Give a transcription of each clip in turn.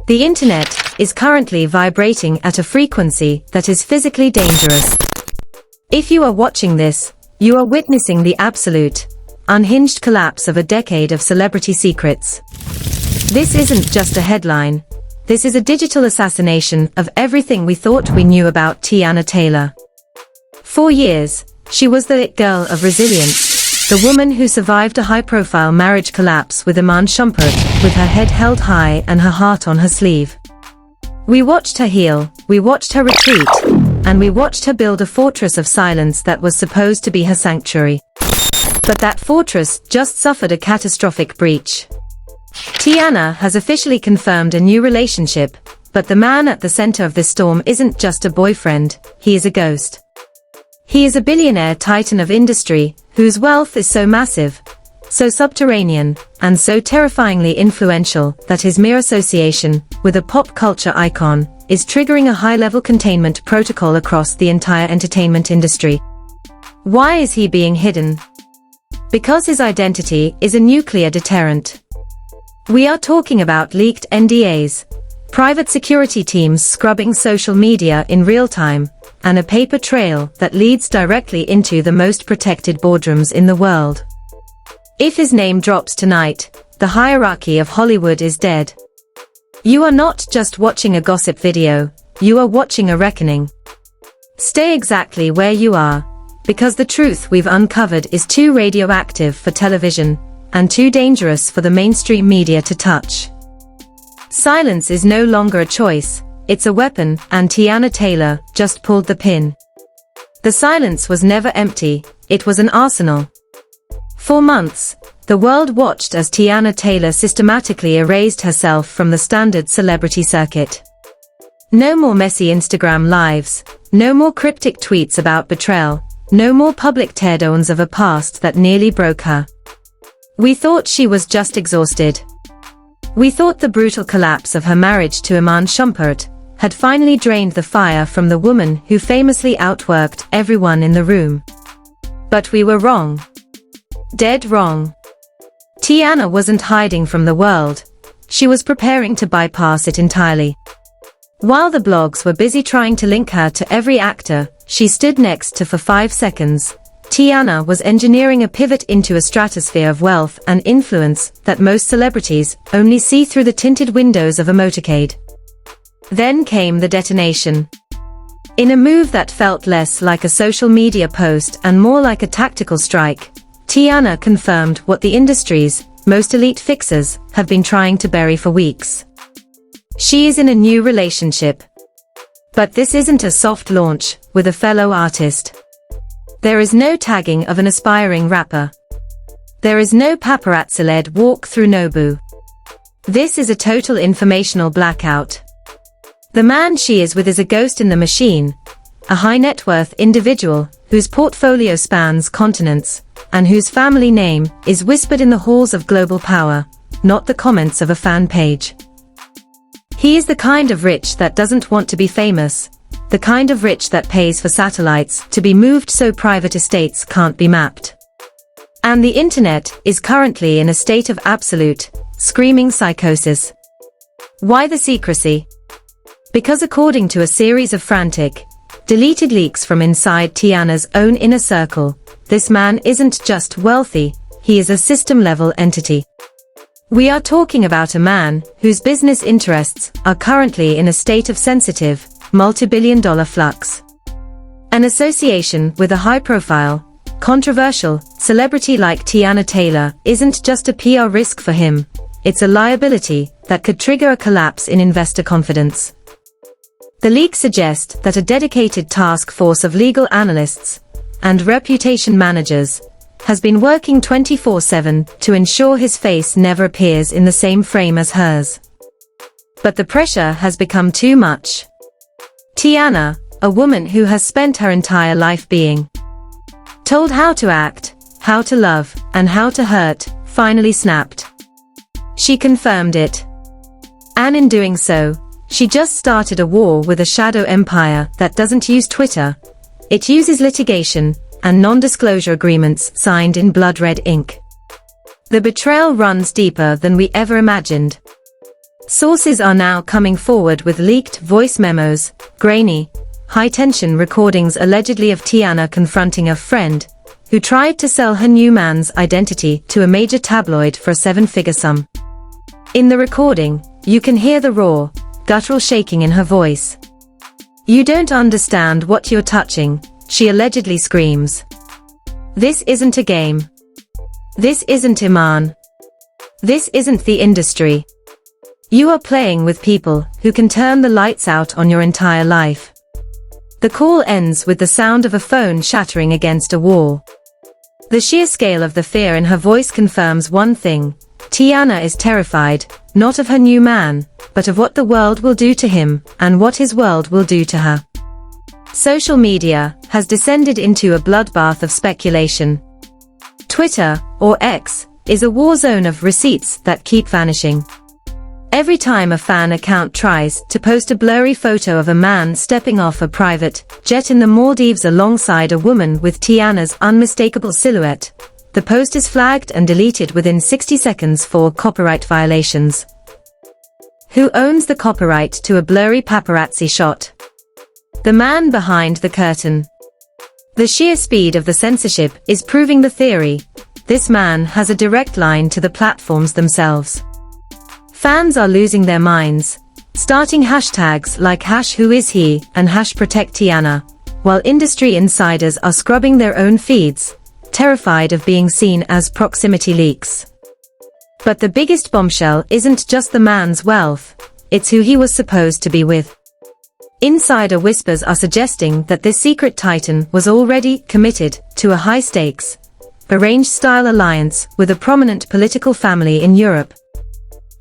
The internet is currently vibrating at a frequency that is physically dangerous. If you are watching this, you are witnessing the absolute, unhinged collapse of a decade of celebrity secrets. This isn't just a headline. This is a digital assassination of everything we thought we knew about Teyana Taylor. For years, she was the it girl of resilience, the woman who survived a high-profile marriage collapse with Iman Shumpert, with her head held high and her heart on her sleeve. We watched her heal, we watched her retreat, and we watched her build a fortress of silence that was supposed to be her sanctuary. But that fortress just suffered a catastrophic breach. Teyana has officially confirmed a new relationship, but the man at the center of this storm isn't just a boyfriend, he is a ghost. He is a billionaire titan of industry, whose wealth is so massive, so subterranean, and so terrifyingly influential that his mere association with a pop culture icon is triggering a high-level containment protocol across the entire entertainment industry. Why is he being hidden? Because his identity is a nuclear deterrent. We are talking about leaked NDAs, private security teams scrubbing social media in real time, and a paper trail that leads directly into the most protected boardrooms in the world. If his name drops tonight, the hierarchy of Hollywood is dead. You are not just watching a gossip video, you are watching a reckoning. Stay exactly where you are, because the truth we've uncovered is too radioactive for television, and too dangerous for the mainstream media to touch. Silence is no longer a choice, it's a weapon, and Teyana Taylor just pulled the pin. The silence was never empty, it was an arsenal. For months, the world watched as Teyana Taylor systematically erased herself from the standard celebrity circuit. No more messy Instagram lives, no more cryptic tweets about betrayal, no more public teardowns of a past that nearly broke her. We thought she was just exhausted. We thought the brutal collapse of her marriage to Iman Shumpert had finally drained the fire from the woman who famously outworked everyone in the room. But we were wrong. Dead wrong. Teyana wasn't hiding from the world, she was preparing to bypass it entirely. While the blogs were busy trying to link her to every actor she stood next to for 5 seconds, Teyana was engineering a pivot into a stratosphere of wealth and influence that most celebrities only see through the tinted windows of a motorcade. Then came the detonation. In a move that felt less like a social media post and more like a tactical strike, Teyana confirmed what the industry's most elite fixers have been trying to bury for weeks. She is in a new relationship. But this isn't a soft launch with a fellow artist. There is no tagging of an aspiring rapper. There is no paparazzi-led walk through Nobu. This is a total informational blackout. The man she is with is a ghost in the machine, a high-net-worth individual whose portfolio spans continents, and whose family name is whispered in the halls of global power, not the comments of a fan page. He is the kind of rich that doesn't want to be famous, the kind of rich that pays for satellites to be moved so private estates can't be mapped. And the internet is currently in a state of absolute, screaming psychosis. Why the secrecy? Because according to a series of frantic, deleted leaks from inside Teyana's own inner circle, this man isn't just wealthy, he is a system-level entity. We are talking about a man whose business interests are currently in a state of sensitive, multi-billion-dollar flux. An association with a high-profile, controversial celebrity like Teyana Taylor isn't just a PR risk for him, it's a liability that could trigger a collapse in investor confidence. The leaks suggest that a dedicated task force of legal analysts and reputation managers has been working 24/7 to ensure his face never appears in the same frame as hers. But the pressure has become too much. Teyana, a woman who has spent her entire life being told how to act, how to love, and how to hurt, finally snapped. She confirmed it. And in doing so, she just started a war with a shadow empire that doesn't use Twitter. It uses litigation and non-disclosure agreements signed in blood red ink. The betrayal runs deeper than we ever imagined. Sources are now coming forward with leaked voice memos, grainy, high-tension recordings allegedly of Teyana confronting a friend, who tried to sell her new man's identity to a major tabloid for a seven-figure sum. In the recording, you can hear the raw, guttural shaking in her voice. "You don't understand what you're touching," she allegedly screams. "This isn't a game. This isn't Iman. This isn't the industry. You are playing with people who can turn the lights out on your entire life." The call ends with the sound of a phone shattering against a wall. The sheer scale of the fear in her voice confirms one thing: Teyana is terrified, not of her new man, but of what the world will do to him, and what his world will do to her. Social media has descended into a bloodbath of speculation. Twitter, or X, is a war zone of receipts that keep vanishing. Every time a fan account tries to post a blurry photo of a man stepping off a private jet in the Maldives alongside a woman with Teyana's unmistakable silhouette, the post is flagged and deleted within 60 seconds for copyright violations. Who owns the copyright to a blurry paparazzi shot? The man behind the curtain. The sheer speed of the censorship is proving the theory. This man has a direct line to the platforms themselves. Fans are losing their minds, starting hashtags like #WhoIsHe and #ProtectTeyana, while industry insiders are scrubbing their own feeds, terrified of being seen as proximity leaks. But the biggest bombshell isn't just the man's wealth, it's who he was supposed to be with. Insider whispers are suggesting that this secret titan was already committed to a high-stakes, arranged-style alliance with a prominent political family in Europe.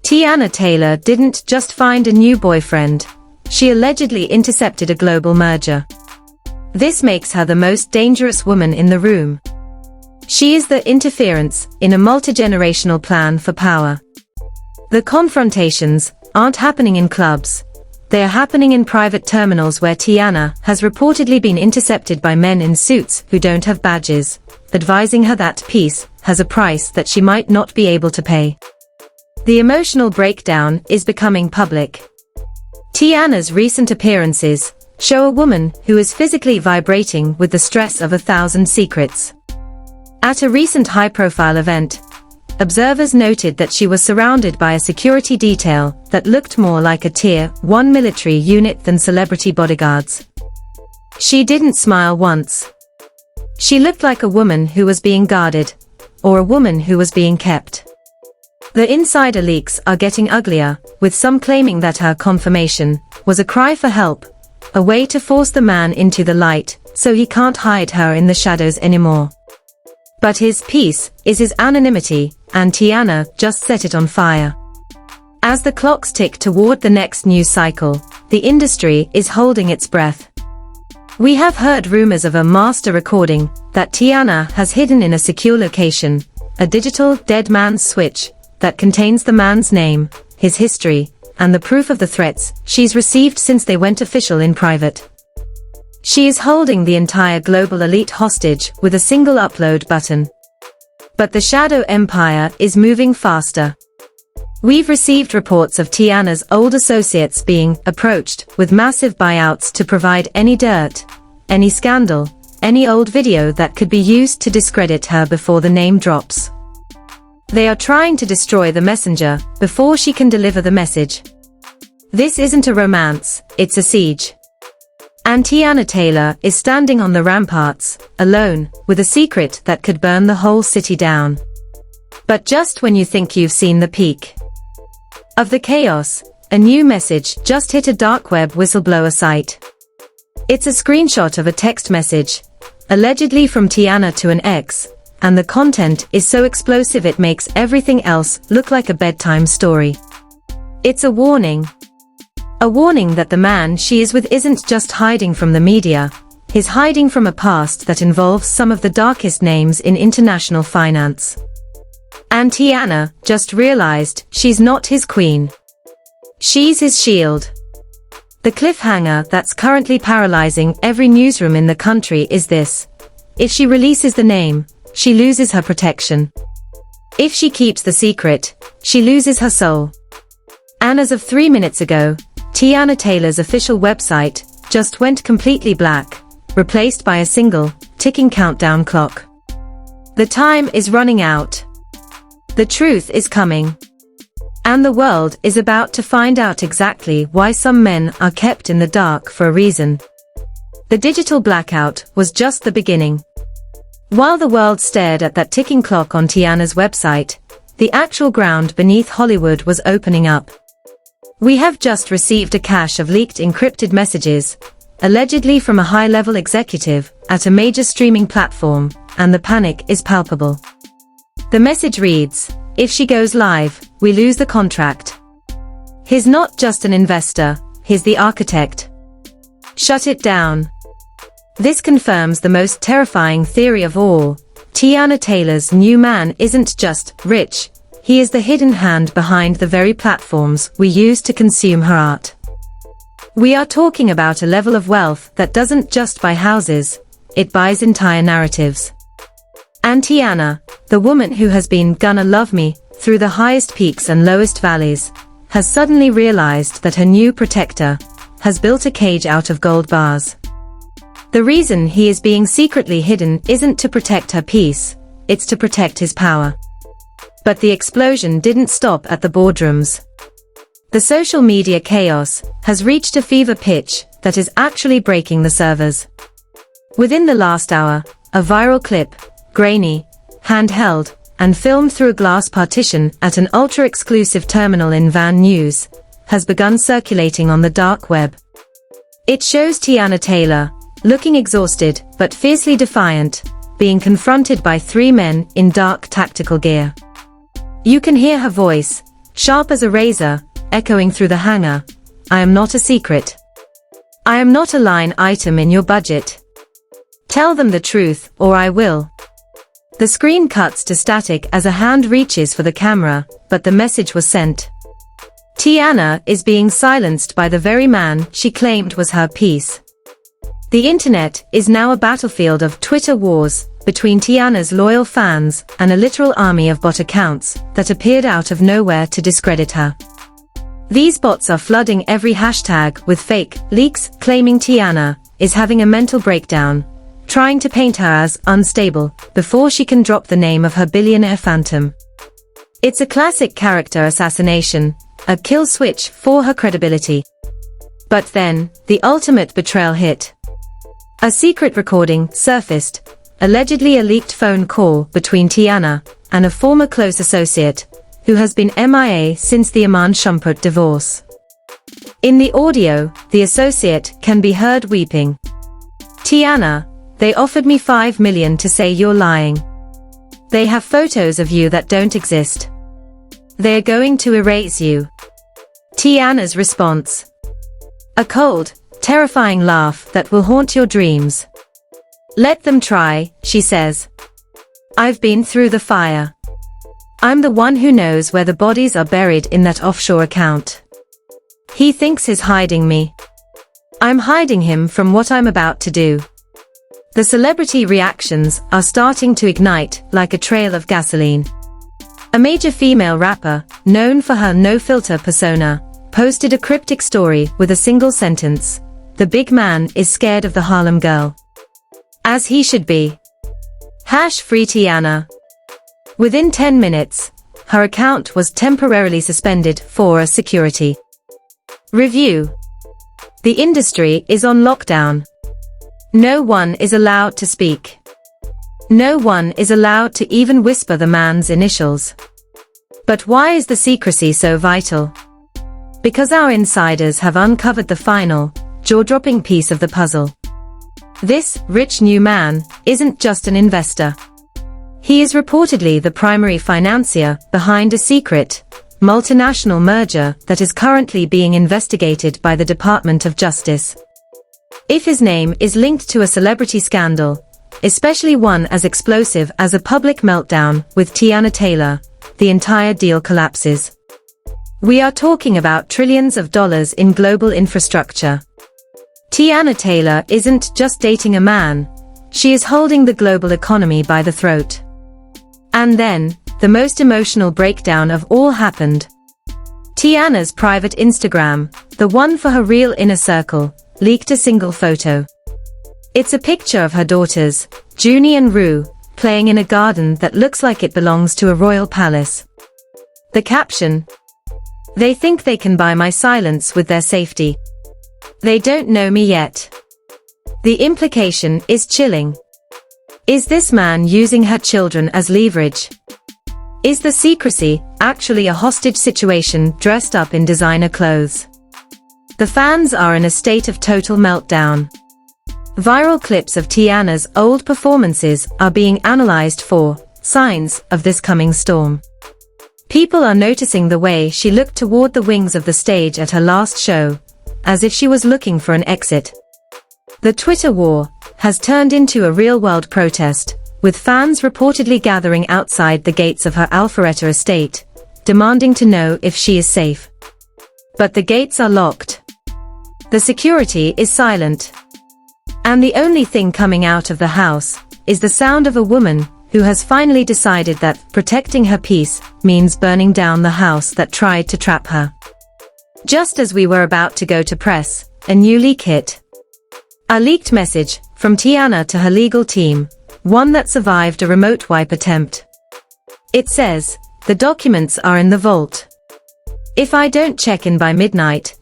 Teyana Taylor didn't just find a new boyfriend, she allegedly intercepted a global merger. This makes her the most dangerous woman in the room. She is the interference in a multi-generational plan for power. The confrontations aren't happening in clubs, they are happening in private terminals where Teyana has reportedly been intercepted by men in suits who don't have badges, advising her that peace has a price that she might not be able to pay. The emotional breakdown is becoming public. Teyana's recent appearances show a woman who is physically vibrating with the stress of 1,000 secrets. At a recent high-profile event, observers noted that she was surrounded by a security detail that looked more like a Tier 1 military unit than celebrity bodyguards. She didn't smile once. She looked like a woman who was being guarded, or a woman who was being kept. The insider leaks are getting uglier, with some claiming that her confirmation was a cry for help, a way to force the man into the light, so he can't hide her in the shadows anymore. But his peace is his anonymity, and Teyana just set it on fire. As the clocks tick toward the next news cycle, the industry is holding its breath. We have heard rumors of a master recording that Teyana has hidden in a secure location, a digital dead man's switch that contains the man's name, his history, and the proof of the threats she's received since they went official in private. She is holding the entire global elite hostage with a single upload button. But the shadow empire is moving faster. We've received reports of Teyana's old associates being approached with massive buyouts to provide any dirt, any scandal, any old video that could be used to discredit her before the name drops. They are trying to destroy the messenger before she can deliver the message. This isn't a romance, it's a siege. And Teyana Taylor is standing on the ramparts, alone, with a secret that could burn the whole city down. But just when you think you've seen the peak of the chaos, a new message just hit a dark web whistleblower site. It's a screenshot of a text message, allegedly from Teyana to an ex, and the content is so explosive it makes everything else look like a bedtime story. It's a warning. A warning that the man she is with isn't just hiding from the media, he's hiding from a past that involves some of the darkest names in international finance. And Teyana just realized she's not his queen. She's his shield. The cliffhanger that's currently paralyzing every newsroom in the country is this: if she releases the name, she loses her protection. If she keeps the secret, she loses her soul. And as of 3 minutes ago, Teyana Taylor's official website just went completely black, replaced by a single, ticking countdown clock. The time is running out. The truth is coming. And the world is about to find out exactly why some men are kept in the dark for a reason. The digital blackout was just the beginning. While the world stared at that ticking clock on Teyana's website, the actual ground beneath Hollywood was opening up. We have just received a cache of leaked encrypted messages, allegedly from a high-level executive at a major streaming platform, and the panic is palpable. The message reads, "If she goes live, we lose the contract." He's not just an investor, he's the architect. Shut it down. This confirms the most terrifying theory of all. Teyana Taylor's new man isn't just rich, he is the hidden hand behind the very platforms we use to consume her art. We are talking about a level of wealth that doesn't just buy houses, it buys entire narratives. And Teyana, the woman who has been gonna love me through the highest peaks and lowest valleys, has suddenly realized that her new protector has built a cage out of gold bars. The reason he is being secretly hidden isn't to protect her peace, it's to protect his power. But the explosion didn't stop at the boardrooms. The social media chaos has reached a fever pitch that is actually breaking the servers. Within the last hour, a viral clip, grainy, handheld, and filmed through a glass partition at an ultra-exclusive terminal in Van Nuys, has begun circulating on the dark web. It shows Teyana Taylor, looking exhausted but fiercely defiant, being confronted by 3 men in dark tactical gear. You can hear her voice, sharp as a razor, echoing through the hangar, "I am not a secret. I am not a line item in your budget. Tell them the truth, or I will." The screen cuts to static as a hand reaches for the camera, but the message was sent. Teyana is being silenced by the very man she claimed was her peace. The internet is now a battlefield of Twitter wars between Teyana's loyal fans and a literal army of bot accounts that appeared out of nowhere to discredit her. These bots are flooding every hashtag with fake leaks claiming Teyana is having a mental breakdown, trying to paint her as unstable before she can drop the name of her billionaire phantom. It's a classic character assassination, a kill switch for her credibility. But then, the ultimate betrayal hit. A secret recording surfaced, allegedly a leaked phone call between Teyana and a former close associate, who has been MIA since the Iman Shumput divorce. In the audio, the associate can be heard weeping. "Teyana, they offered me $5 million to say you're lying. They have photos of you that don't exist. They're going to erase you." Teyana's response. A cold, terrifying laugh that will haunt your dreams. "Let them try," she says. "I've been through the fire. I'm the one who knows where the bodies are buried in that offshore account. He thinks he's hiding me. I'm hiding him from what I'm about to do." The celebrity reactions are starting to ignite like a trail of gasoline. A major female rapper, known for her no-filter persona, posted a cryptic story with a single sentence: "The big man is scared of the Harlem girl." As he should be. #free Teyana. Within 10 minutes, her account was temporarily suspended for a security review. The industry is on lockdown. No one is allowed to speak. No one is allowed to even whisper the man's initials. But why is the secrecy so vital? Because our insiders have uncovered the final, jaw-dropping piece of the puzzle. This rich new man isn't just an investor. He is reportedly the primary financier behind a secret, multinational merger that is currently being investigated by the Department of Justice. If his name is linked to a celebrity scandal, especially one as explosive as a public meltdown with Teyana Taylor, the entire deal collapses. We are talking about trillions of dollars in global infrastructure. Teyana Taylor isn't just dating a man, she is holding the global economy by the throat. And then, the most emotional breakdown of all happened. Teyana's private Instagram, the one for her real inner circle, leaked a single photo. It's a picture of her daughters, Junie and Rue, playing in a garden that looks like it belongs to a royal palace. The caption: "They think they can buy my silence with their safety. They don't know me yet." The implication is chilling. Is this man using her children as leverage? Is the secrecy actually a hostage situation dressed up in designer clothes? The fans are in a state of total meltdown. Viral clips of Teyana's old performances are being analyzed for signs of this coming storm. People are noticing the way she looked toward the wings of the stage at her last show, as if she was looking for an exit. The Twitter war has turned into a real-world protest, with fans reportedly gathering outside the gates of her Alpharetta estate, demanding to know if she is safe. But the gates are locked. The security is silent. And the only thing coming out of the house is the sound of a woman who has finally decided that protecting her peace means burning down the house that tried to trap her. Just as we were about to go to press, a new leak hit. A leaked message from Teyana to her legal team, one that survived a remote wipe attempt. It says, "The documents are in the vault. If I don't check in by midnight,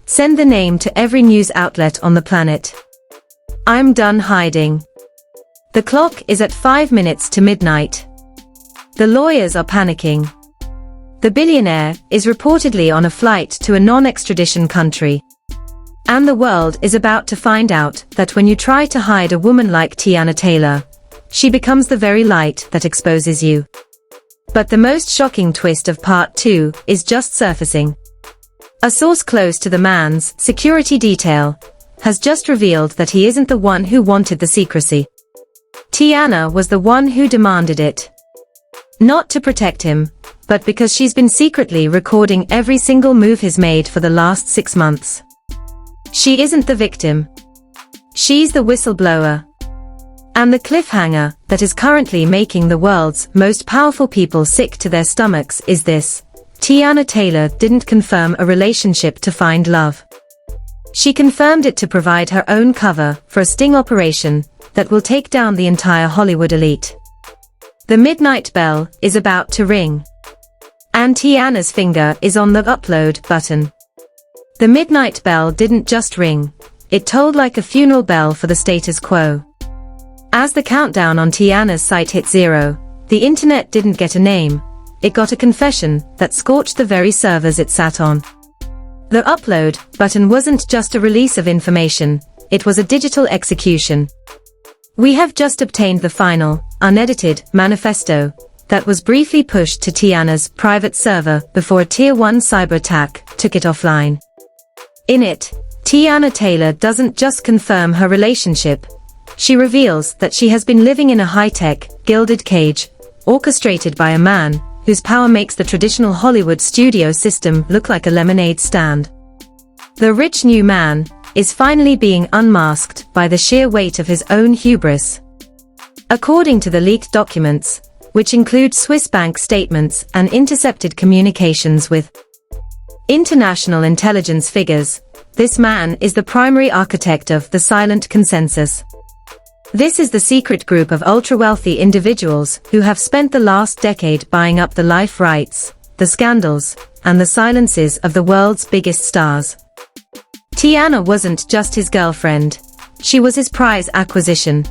send the name to every news outlet on the planet. I'm done hiding." The clock is at 5 minutes to midnight. The lawyers are panicking. The billionaire is reportedly on a flight to a non-extradition country. And the world is about to find out that when you try to hide a woman like Teyana Taylor, she becomes the very light that exposes you. But the most shocking twist of part 2 is just surfacing. A source close to the man's security detail has just revealed that he isn't the one who wanted the secrecy. Teyana was the one who demanded it. Not to protect him, but because she's been secretly recording every single move he's made for the last 6 months. She isn't the victim. She's the whistleblower. And the cliffhanger that is currently making the world's most powerful people sick to their stomachs is this: Teyana Taylor didn't confirm a relationship to find love. She confirmed it to provide her own cover for a sting operation that will take down the entire Hollywood elite. The midnight bell is about to ring. And Teyana's finger is on the upload button. The midnight bell didn't just ring, it tolled like a funeral bell for the status quo. As the countdown on Teyana's site hit 0, the internet didn't get a name, it got a confession that scorched the very servers it sat on. The upload button wasn't just a release of information, it was a digital execution. "We have just obtained the final, unedited manifesto that was briefly pushed to Teyana's private server before a Tier 1 cyber attack took it offline." In it, Teyana Taylor doesn't just confirm her relationship, she reveals that she has been living in a high-tech, gilded cage, orchestrated by a man whose power makes the traditional Hollywood studio system look like a lemonade stand. The rich new man is finally being unmasked by the sheer weight of his own hubris. According to the leaked documents, which include Swiss bank statements and intercepted communications with international intelligence figures, this man is the primary architect of the silent consensus. This is the secret group of ultra-wealthy individuals who have spent the last decade buying up the life rights, the scandals, and the silences of the world's biggest stars. Teyana wasn't just his girlfriend, she was his prize acquisition.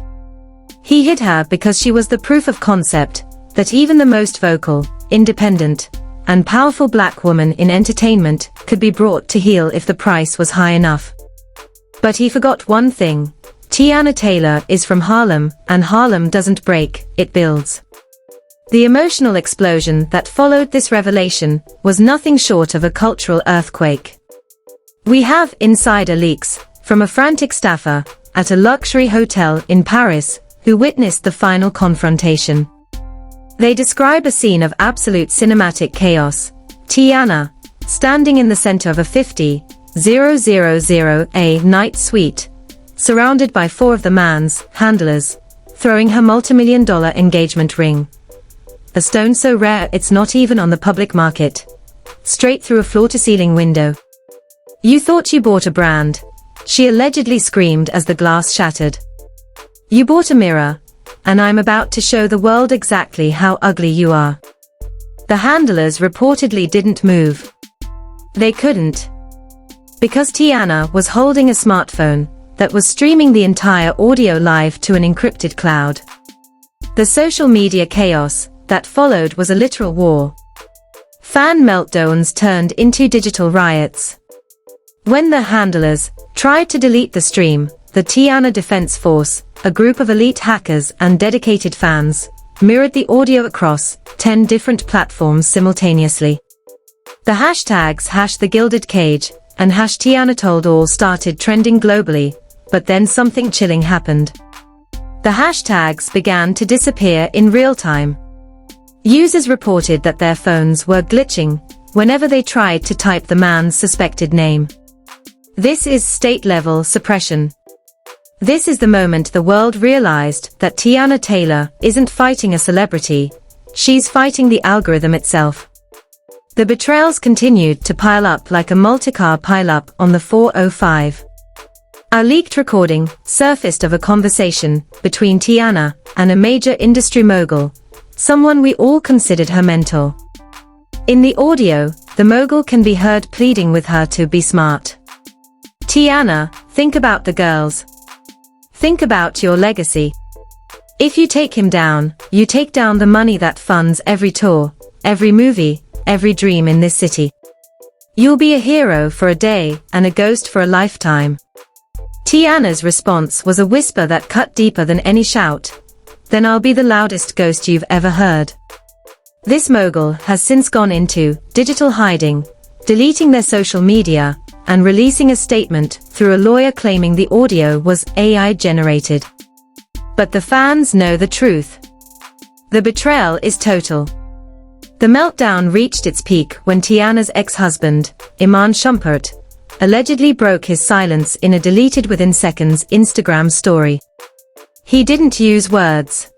He hid her because she was the proof of concept that even the most vocal, independent, and powerful black woman in entertainment could be brought to heel if the price was high enough. But he forgot one thing: Teyana Taylor is from Harlem, and Harlem doesn't break, it builds. The emotional explosion that followed this revelation was nothing short of a cultural earthquake. We have insider leaks from a frantic staffer at a luxury hotel in Paris who witnessed the final confrontation. They describe a scene of absolute cinematic chaos. Teyana, standing in the center of a 50,000 night suite, surrounded by 4 of the man's handlers, throwing her multimillion-dollar engagement ring. A stone so rare it's not even on the public market. straight through a floor-to-ceiling window. "You thought you bought a brand," she allegedly screamed as the glass shattered. "You bought a mirror, and I'm about to show the world exactly how ugly you are." The handlers reportedly didn't move. They couldn't. Because Teyana was holding a smartphone that was streaming the entire audio live to an encrypted cloud. The social media chaos that followed was a literal war. Fan meltdowns turned into digital riots. When the handlers tried to delete the stream, the Teyana Defense Force, a group of elite hackers and dedicated fans, mirrored the audio across 10 different platforms simultaneously. The hashtags #TheGildedCage and #TeyanaToldAll started trending globally, but then something chilling happened. The hashtags began to disappear in real time. Users reported that their phones were glitching whenever they tried to type the man's suspected name. This is state-level suppression. This is the moment the world realized that Teyana Taylor isn't fighting a celebrity, she's fighting the algorithm itself. The betrayals continued to pile up like a multi-car pile-up on the 405. A leaked recording surfaced of a conversation between Teyana and a major industry mogul, someone we all considered her mentor. In the audio, the mogul can be heard pleading with her to be smart. "Teyana, think about the girls. Think about your legacy. If you take him down, you take down the money that funds every tour, every movie, every dream in this city. You'll be a hero for a day and a ghost for a lifetime." Teyana's response was a whisper that cut deeper than any shout. "Then I'll be the loudest ghost you've ever heard." This mogul has since gone into digital hiding, deleting their social media, and releasing a statement through a lawyer claiming the audio was AI generated. But the fans know the truth. The betrayal is total. The meltdown reached its peak when Teyana's ex-husband, Iman Shumpert, allegedly broke his silence in a deleted within seconds Instagram story. He didn't use words.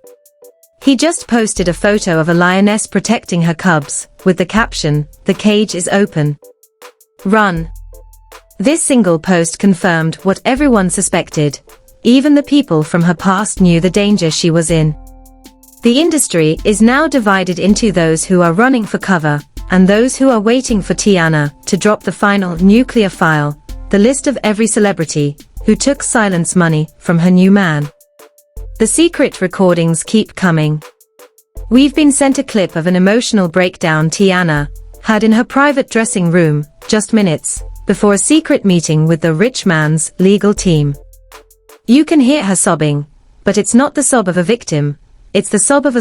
He just posted a photo of a lioness protecting her cubs, with the caption, "The cage is open. Run." This single post confirmed what everyone suspected. Even the people from her past knew the danger she was in. The industry is now divided into those who are running for cover, and those who are waiting for Teyana to drop the final nuclear file, the list of every celebrity who took silence money from her new man. The secret recordings keep coming. We've been sent a clip of an emotional breakdown Teyana had in her private dressing room, just minutes before a secret meeting with the rich man's legal team. You can hear her sobbing, but it's not the sob of a victim, it's the sob of a